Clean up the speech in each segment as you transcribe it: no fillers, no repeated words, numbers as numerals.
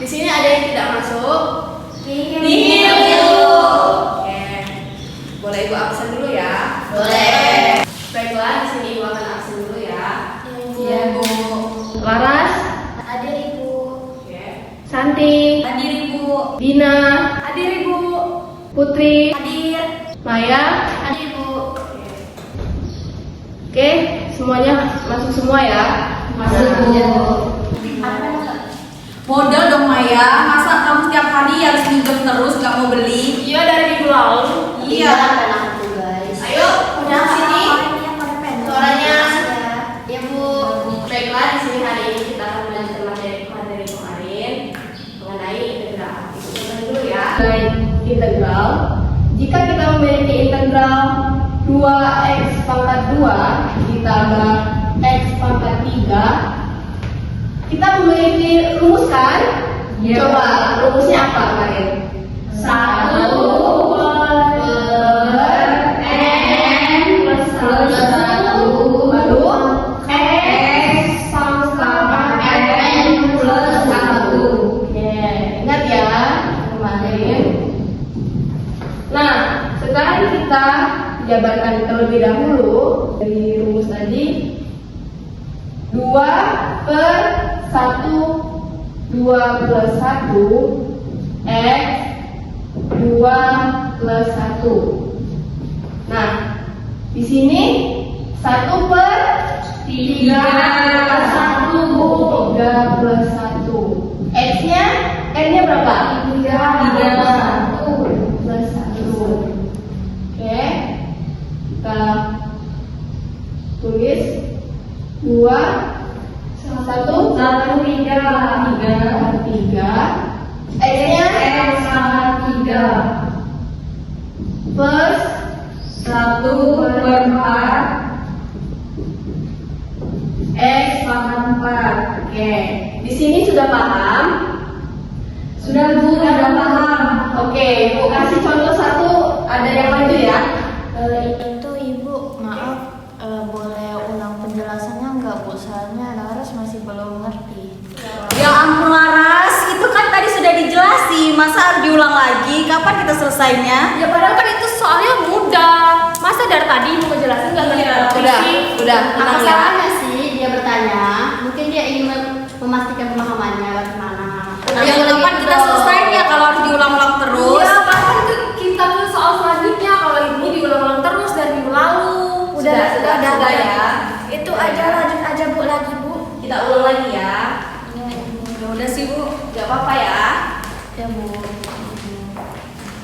Di sini ada yang tidak masuk? Nihil. Oke. Boleh Ibu absen dulu ya? Boleh. Baiklah, di sini Ibu akan absen dulu ya. Iya, Bu. Laras, Hadir, Ibu. oke. Santi, Hadir, Ibu. Dina, Hadir, Ibu. Putri, Hadir. Maya. Hadir, Bu. Oke, semuanya masuk semua ya? Masuk, Bu. Modal dong Maya, masa kamu setiap hari harus minjem terus gak mau beli? Iya, dari minggu lalu. Iya. Dan aku, guys. Ayo, udah sini. Suaranya. Ya, Bu. Baiklah, di sini hari ini kita akan melanjutkan materi kemarin mengenai integral. Kita dulu ya. Integral. Jika kita memiliki integral 2x pangkat 2 ditambah x pangkat 3, kita memiliki rumus kan? Iya. Coba rumusnya apa kalian? 1 per n plus 1 baru x pangkat n plus 1. Oke, ingat ya kemarin. Nah, sekarang kita jabarkan terlebih dahulu dari rumus tadi. 2 per 1 2 plus 1 x 2 plus 1. Nah, di sini 1 per 3 plus 1 Bu. 3 plus 1. X-nya, N-nya berapa? 3 plus 1. Oke, kita tulis 2 1 3 X-nya X pangkat 3 plus 1 per 4 X pangkat 4. Oke, di sini sudah paham? Sudah Bu, udah paham. Oke, Bu kasih contoh satu, ada yang maju ya. Itu Ibu, maaf, boleh ulang penjelasannya nggak Bu? Soalnya Laras masih belum ngerti. Ya ampun Laras, itu kan tadi sudah dijelasin. Masa harus diulang lagi? Kapan kita selesainya? Ya padahal kan itu soalnya mudah. Masa dari tadi mau jelasin nggak ngerti? Udah, Apa tenang ya. salahnya sih dia bertanya? Mungkin dia ingin memastikan pemahamannya bagaimana. Ya kapan kita selesainya kalau harus diulang-ulang terus? Iya, bahkan kita ke soal selanjutnya kalau ini diulang-ulang terus dari minggu lalu. Sudah ya. Itu aja, lanjut aja Bu lagi Bu. Kita ulang lagi ya. Ya udah sih Bu. Gak apa-apa ya. Ya Bu.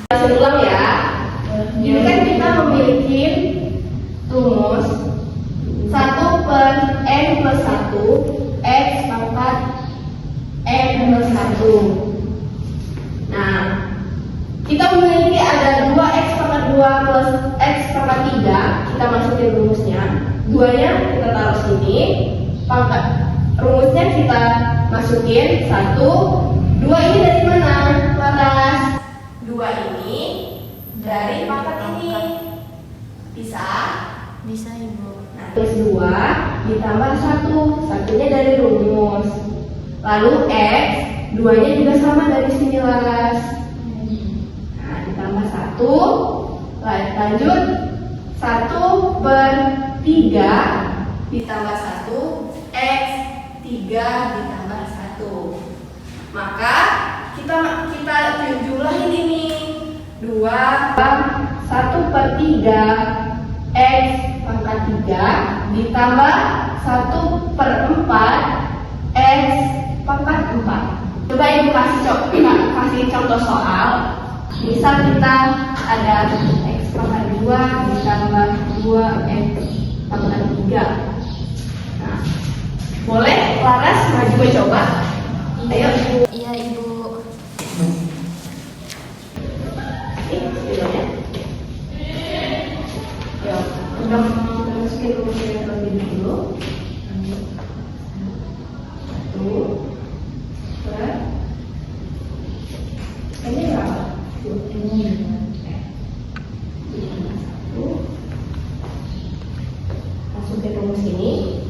Kita ulang ya. Ini kan kita memiliki rumus 1 per n plus 1 x pangkat n plus 1. Nah, kita memiliki ada 2x pangkat 2 plus x pangkat 3. Kita masukin rumusnya. 2-nya kita taruh sini. Pangkat rumusnya kita masukin 1. 2 ini dari mana? Laras. 2 ini dari pangkat ini. Bisa? Bisa Ibu. Nah, plus 2 ditambah 1. Satunya dari rumus. Lalu x, 2-nya juga sama dari sini Laras. Nah, ditambah 1. Lanjut 1 per 3 ditambah 1 x 3 ditambah 1. Maka kita jumlahin ini 2 1 per 3 x pangkat 3 ditambah 1 per 4 x pangkat 4. Coba Ibu kasih contoh soal. Misal kita ada x pangkat 2 ditambah 2x pangkat 3. Nah, boleh Laras maju coba? Ayo. Iya Ibu. Udah masukin rumusnya terlebih dulu. 1 per ini berapa? Ini 1. Masukin rumus ini.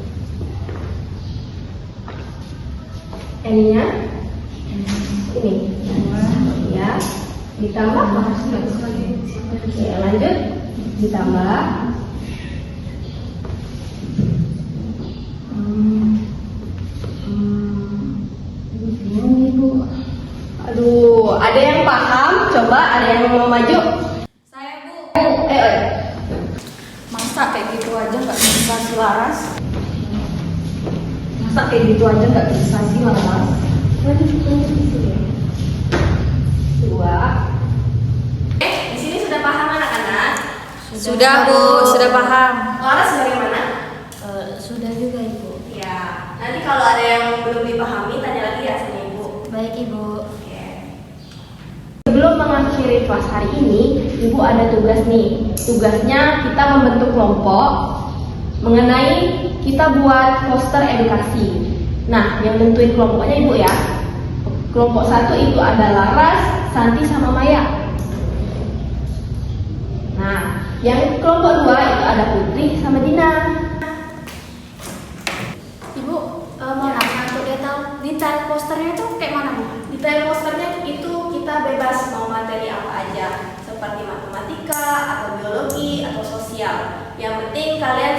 N-nya Ini. Ya. Ditambah. Oke, lanjut. Ditambah. Ibu. Aduh, ada yang paham? Coba, ada yang mau maju? Saya Bu. Masa kayak gitu aja nggak bisa sih Laras? Masa kayak gitu aja nggak bisa sih Laras? Dua. Di sini sudah paham anak-anak? Sudah Bu, sudah paham. Laras bagaimana? Sudah juga Ibu. Ya, nanti kalau ada yang belum dipahami, tanya lagi ya sama Ibu. Baik Ibu. Oke. Sebelum mengakhiri kelas hari ini, Ibu ada tugas nih. Tugasnya kita membentuk kelompok mengenai kita buat poster edukasi. Nah, yang nentuin kelompoknya Ibu ya. Kelompok 1 itu ada Laras, Santi, sama Maya. Nah, yang kelompok 2 itu ada Putri sama Dina. Ibu, mau nanya untuk detail posternya itu kayak mana Bu? Detail posternya itu kita bebas mau materi apa aja, seperti matematika atau biologi atau sosial. Yang penting kalian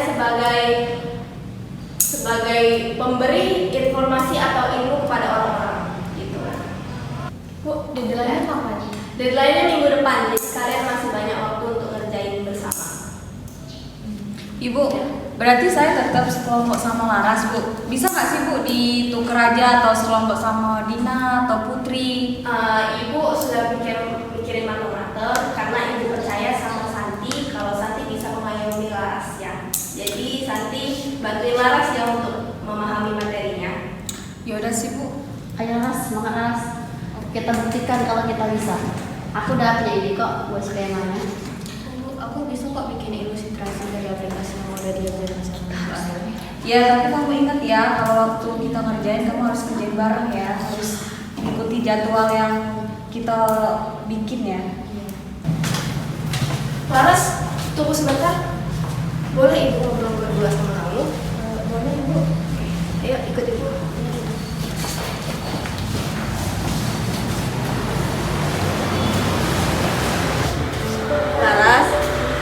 sebagai pemberi informasi atau ilmu kepada orang-orang gitu. Bu, deadline-nya kapan? Deadline-nya minggu depan, jadi kalian masih banyak waktu untuk ngerjain bersama. Ibu, berarti saya tetap sekelompok sama Laras Bu. Bisa nggak sih Bu ditukar aja atau sekelompok sama Dina atau Putri? Ibu sudah pikirin matang-matang karena Ibu percaya sama Santi kalau Santi bisa mengayomi Laras ya. Jadi Santi bantuin Laras ya untuk memahami materinya. Ya udah sih Bu. Ayo Laras, semangat Laras. Kita buktikan kalau kita bisa. Aku udah punya ide kok buat skemanya. Aku bisa kok bikin ilustrasi dari aplikasi yang udah diajarin sama Mbak Ayu. Ya, tapi kamu ingat ya, kalau waktu kita ngerjain kamu harus kerjain bareng ya, harus ikuti jadwal yang kita bikin ya. Laras, tunggu sebentar. Boleh Ibu ngobrol berdua sama kamu? Boleh Ibu. Ayo ikut Ibu. Laras,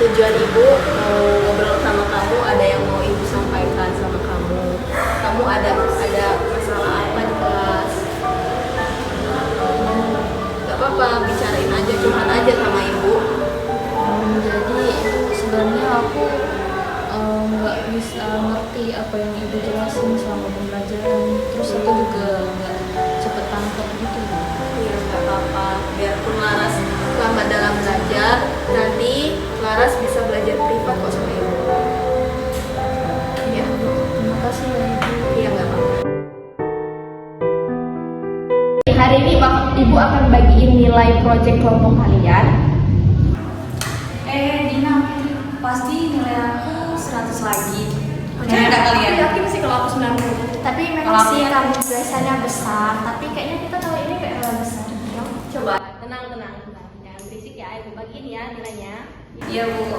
tujuan Ibu mau ngobrol sama kamu, ada yang mau Ibu sampaikan sama kamu. Kamu ada masalah apa di kelas? Gak apa-apa, bicarain aja, curhat aja sama Ibu. Jadi sebenarnya aku nggak bisa ngerti apa yang Ibu jelasin selama pembelajaran. Terus aku juga nggak cepet tangkap gitu. Iya, gak apa-apa. Biarpun Laras lambat dalam belajar, nanti Laras bisa belajar privat kok sama Ibu. Iya. Terima kasih ya Ibu. Iya, gak apa-apa. Hari ini Ibu akan bagiin nilai proyek kelompok kalian. Dina, pasti nilai aku 100 lagi. Percaya nggak kalian? Aku yakin sih kalau aku 90. Tapi Kalau memang aku sih ya- kamu biasanya besar, tapi kayaknya kita kali ini kayak lebih besar. Coba, tenang. Jangan berisik ya, Ibu bagiin ya nilainya. Iya Bu.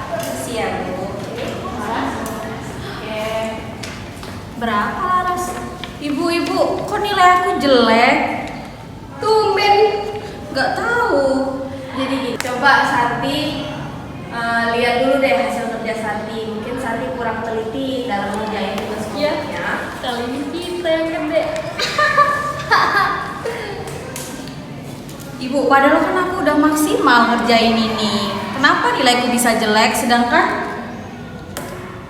Kasih ya Bu. Oke. Berapa Laras? Ibu, kok nilai aku jelek? Tumben, nggak tahu. Jadi gini, coba Santi lihat dulu deh hasil kerja Santi. Mungkin Santi kurang teliti dalam mengerjain tugas kelompoknya. Kali ini kita yang gede. Ibu, padahal kan aku udah maksimal ngerjain ini. Kenapa nilaiku bisa jelek sedangkan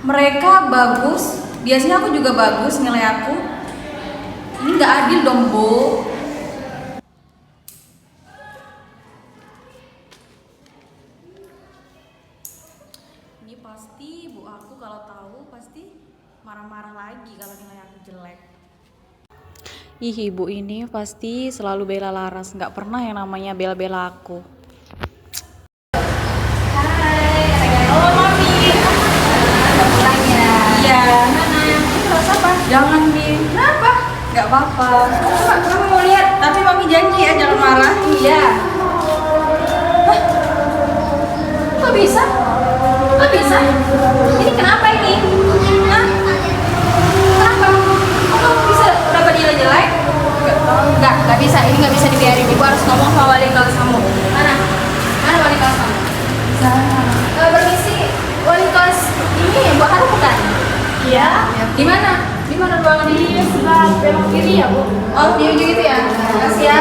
mereka bagus? Biasanya aku juga bagus nilai aku. Ini nggak adil dong, Bu. Ini pasti Bu aku kalau tahu pasti marah-marah lagi kalau nilai aku jelek. Ih, ibu ini pasti selalu bela Laras, nggak pernah yang namanya bela-bela aku. Oh, Mami. Udah pulang ya. Iya. Mana yang terus apa? Jangan, Bin. Kenapa? Nggak apa-apa. Kamu mau lihat? Tapi Mami janji ya jangan marah. Iya. Kok bisa? Kok bisa? Ini kenapa ini? Di mana? Di mana ruangan ini? Sebelah belok kiri ya, Bu. Oh, di ujung itu ya. Makasih ya.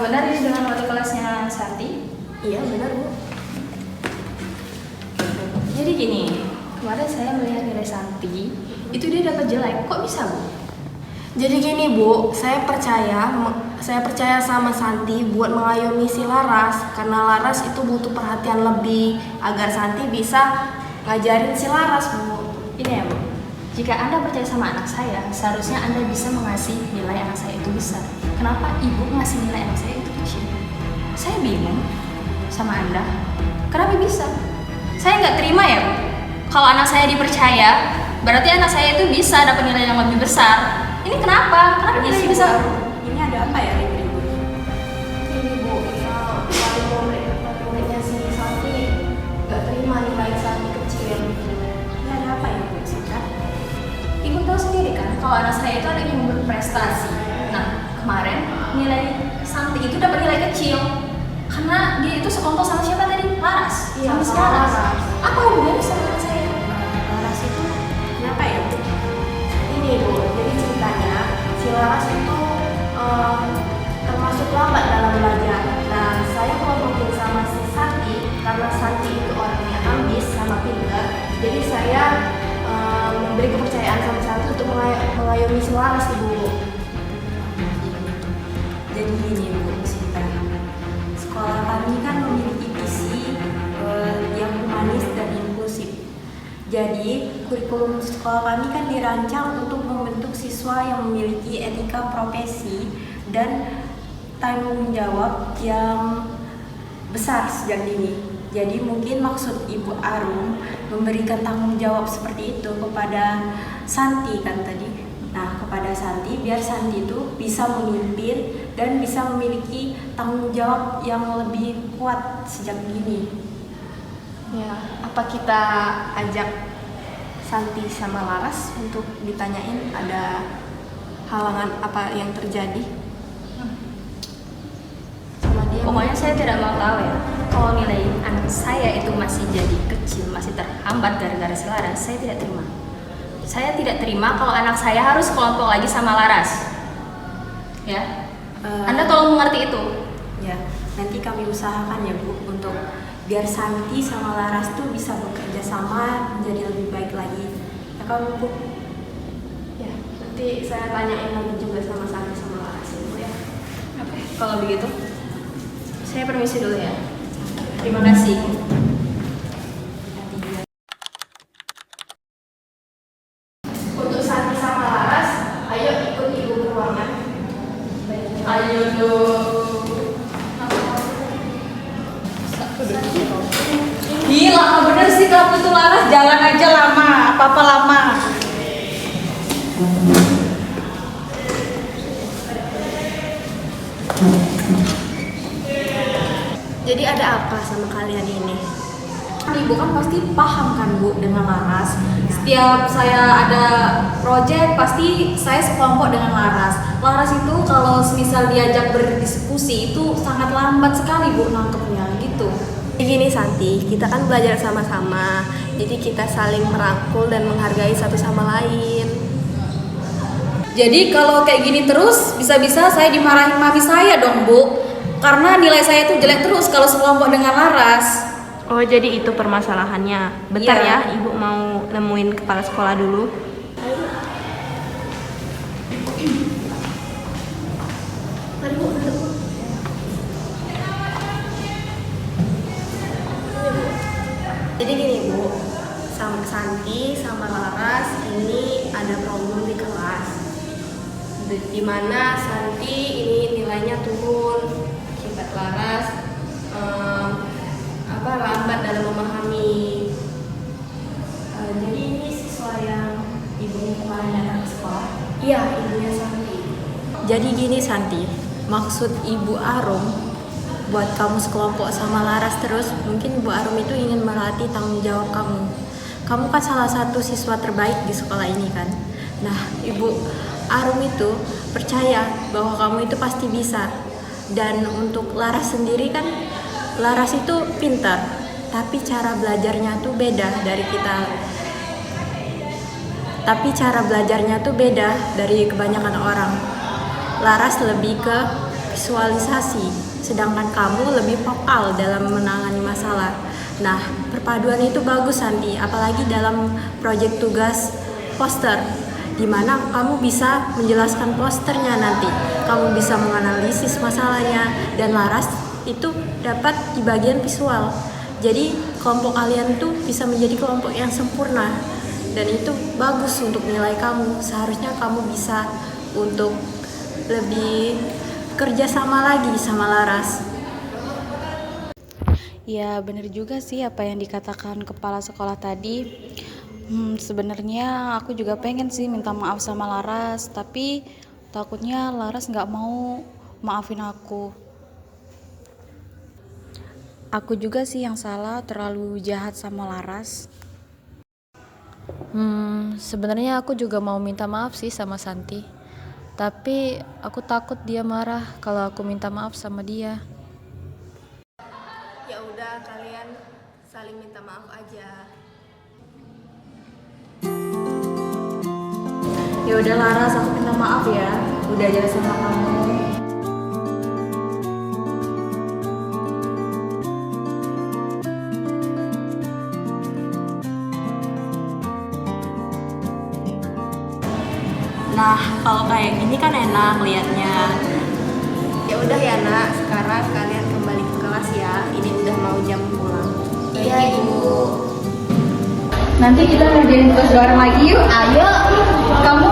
Benar ini dengan wali kelasnya Santi? Iya benar Bu. Jadi gini, kemarin saya melihat nilai Santi, itu dia dapat jelek. Kok bisa, Bu? Jadi gini Bu, saya percaya sama Santi buat mengayomi si Laras, karena Laras itu butuh perhatian lebih agar Santi bisa ngajarin si Laras Bu. Ini ya, Bu. Jika Anda percaya sama anak saya, seharusnya Anda bisa mengasih nilai anak saya itu besar. Kenapa Ibu ngasih nilai anak saya itu kecil? Saya bingung sama Anda. Kenapa bisa? Saya nggak terima ya, Bu. Kalau anak saya dipercaya, berarti anak saya itu bisa dapat nilai yang lebih besar. Ini kenapa? Kenapa nilai besar? Ini ada apa ya ribut-ribut? Ini Bu, muridnya si Santi nggak terima nilai Santi kecil. Ini ada apa ya Bu Sinta? Ibu tahu sendiri kan, kalau anak saya itu anaknya yang berprestasi. Nah, kemarin nilai Santi itu dapat nilai kecil karena dia itu sekelompok sama siapa tadi? Laras. Iya, sama si sama Laras. Laras. Apa hubungannya sama anak saya? Laras itu kenapa ya Bu? Ini Bu, jadi ceritanya si Laras itu termasuk lambat dalam belajar. Nah, saya kelompokin sama si Santi karena Santi itu orangnya ambis sama pintar. Jadi saya memberi kepercayaan sama Santi untuk mengayomi si Laras Ibu. Jadi gini Bu Sinta, sekolah kami kan memiliki visi yang humanis dan inklusif. Jadi kurikulum sekolah kami kan dirancang untuk membentuk siswa yang memiliki etika profesi dan tanggung jawab yang besar sejak dini. Jadi mungkin maksud Ibu Arum memberikan tanggung jawab seperti itu kepada Santi kan tadi. Nah, kepada Santi biar Santi itu bisa memimpin dan bisa memiliki tanggung jawab yang lebih kuat sejak dini. Ya, apa kita ajak Santi sama Laras untuk ditanyain ada halangan apa yang terjadi sama dia? Pokoknya saya tidak mau tahu ya. Kalau nilai anak saya itu masih jadi kecil, masih terhambat gara-gara si Laras, saya tidak terima. Saya tidak terima kalau anak saya harus kelompok lagi sama Laras. Ya, Anda tolong mengerti itu. Ya, nanti kami usahakan ya Bu untuk biar Santi sama Laras tuh bisa bekerja sama menjadi lebih baik lagi. Ya kan Bu? Ya, nanti saya tanyain lagi juga sama Santi sama Laras Ibu ya. Oke, kalau begitu, saya permisi dulu ya. Terima kasih. Untuk Santi sama Laras, ayo ikut Ibu ke ruangan. Ayo dong. Gila, bener sih kamu tuh Laras, jalan aja lama, apa-apa lama. Jadi ada apa sama kalian ini? Ibu kan pasti paham kan Bu dengan Laras. Setiap saya ada project pasti saya sekelompok dengan Laras. Laras itu kalau misal diajak berdiskusi itu sangat lambat sekali Bu nangkepnya gitu. Gini Santi, kita kan belajar sama-sama, jadi kita saling merangkul dan menghargai satu sama lain. Jadi kalau kayak gini terus bisa-bisa saya dimarahin mami saya dong Bu. Karena nilai saya itu jelek terus kalau sekelompok dengan Laras. Oh jadi itu permasalahannya. Bentar Iya. ya, Ibu mau nemuin kepala sekolah dulu. Mari Bu, duduk, Bu. Jadi gini Bu, sama Santi sama Laras ini ada problem di kelas. Di mana Santi ini nilainya turun, akibat Laras lambat dalam memahami. Jadi ini siswa yang ibunya kemarin datang ke sekolah. Iya, ibunya Santi. Jadi gini Santi, maksud Ibu Arum buat kamu sekelompok sama Laras terus, mungkin Bu Arum itu ingin melatih tanggung jawab kamu. Kamu kan salah satu siswa terbaik di sekolah ini kan. Nah, Ibu Arum itu percaya bahwa kamu itu pasti bisa. Dan untuk Laras sendiri kan, Laras itu pintar, tapi cara belajarnya tuh beda dari kita. Tapi cara belajarnya tuh beda dari kebanyakan orang. Laras lebih ke visualisasi, sedangkan kamu lebih vokal dalam menangani masalah. Nah, perpaduan itu bagus Santi, apalagi dalam proyek tugas poster, di mana kamu bisa menjelaskan posternya nanti. Kamu bisa menganalisis masalahnya, dan Laras itu dapat di bagian visual. Jadi kelompok kalian tuh bisa menjadi kelompok yang sempurna, dan itu bagus untuk nilai kamu. Seharusnya kamu bisa untuk lebih kerja sama lagi sama Laras. Ya bener juga sih apa yang dikatakan kepala sekolah tadi. Sebenarnya aku juga pengen sih minta maaf sama Laras, tapi takutnya Laras nggak mau maafin aku. Aku juga sih yang salah, terlalu jahat sama Laras. Sebenarnya aku juga mau minta maaf sih sama Santi. Tapi aku takut dia marah kalau aku minta maaf sama dia. Ya udah, kalian saling minta maaf aja. Ya udah Laras, aku minta maaf ya, udah jahat sama kamu. Nah, kalau kayak gini kan enak liatnya. Ya udah ya Nak, sekarang kalian kembali ke kelas ya. Ini udah mau jam pulang. Iya Ibu. Nanti kita ngerjain tugas bareng lagi yuk. Ayo, Kamu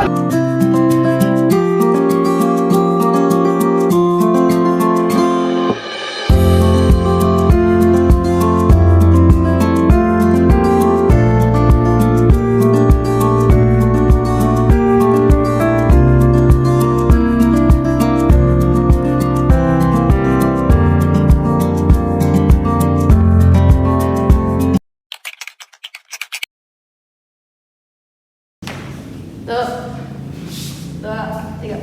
tuh, 2, 3.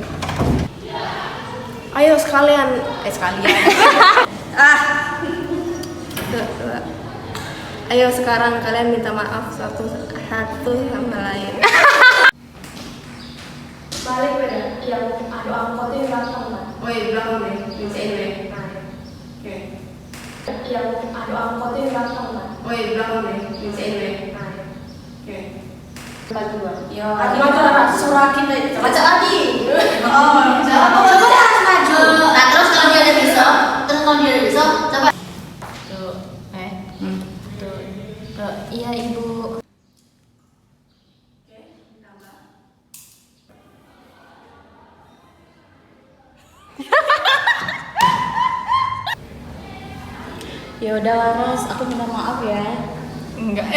Ayo sekalian. Tuh, 2. Ayo sekarang kalian minta maaf satu sama lain. Balik pada yang adu angkot itu belakang kan? Oh iya, belakang deh. Misain deh. Oke. Yang adu angkot itu belakang kan? Oh iya, belakang deh. Misain deh. Oke. Ya, gimana surah kita baca lagi. Oh, coba harus maju. Nah, terus kalau dia ada besok, coba. Tuh, Tuh, iya Ibu. ya udah Laras, aku minta maaf ya. Enggak.